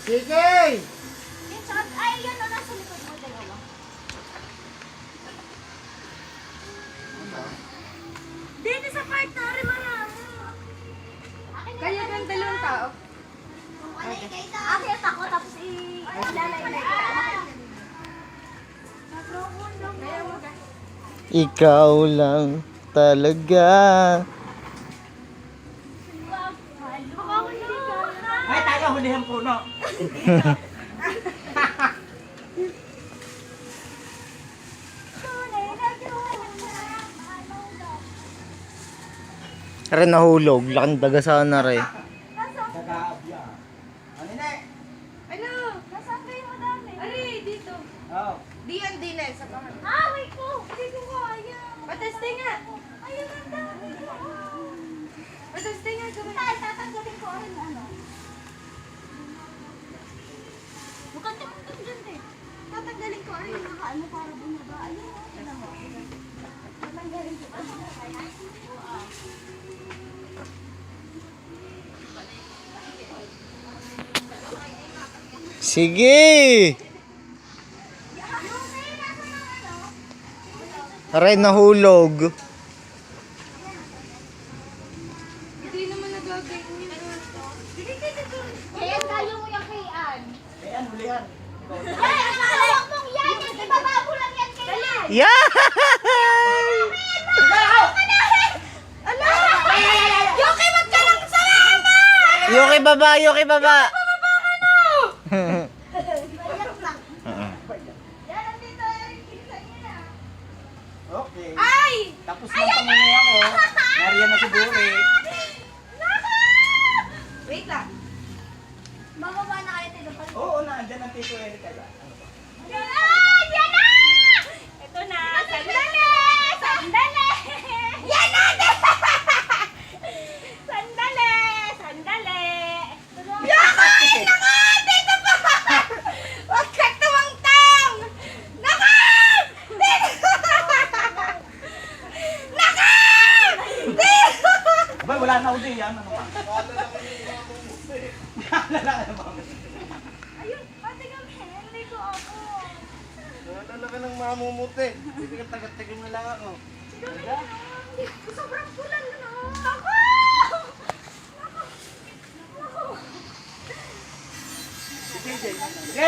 Sige! Yung sa, ay, yan o, nasa likod mo, dalawa. Dito sa partner, marami. Kaya kang dalawang tao. Akit ako, tapos ilalay-lay ko. Kaya mo ka. Ikaw lang talaga. Ay, tayo, hulihan puno. Rin nahulog. Laking daga sana rin. Nag-aabya. Ano na eh? Ano? Nasaan kayo madami? Ari, dito. Oo. Diyan din eh, sa pangalan. Ah, wait ko. Hindi ko kaya. Pateste nga. Ayun, ang dami. Pateste nga. Gawin. Tay, tatanggalin ko rin ano. Bukang tumutong dyan eh. Tatanggalin ko rin yung nakaano para bumaba. Ayun, tignan mo. Tatanggalin ko. Sige! Rin nahulog. Hindi naman nagagawin yun. Kaya tayo mo yung kay Ann. Ayan, hulihan. Ay, ang hawak mong yan. Yan, ibababo lang yan kay Ann. Yeah! Yoki, wag ka lang salama! Yoki baba, Yoki baba. Yan, nandito yung pinsan niya na. Okay. Ay! Tapos na pamungi ako. Nariyan na si Buri. Wait lang. Bababa na kayo tayo. Oo, naandyan ang Tito Erika. Ano ba? Yan na! Yan na! Ito na! Sandali! Sandali! Yan na! Sandali! Sandali! Yakay! Naka! Dito pa! Huwag ka tumangtang! Naka! Dito! Naka! Dito! Abay, wala na uli yan. Ano pa? Naalala ka naman. Ayun! Pati kami! Hindi ko ako! Naalala ka ng mamumuti. Hindi ka tagat-tagam na lang ako. Sobrang kulan na! Ako! Ako! Si JJ.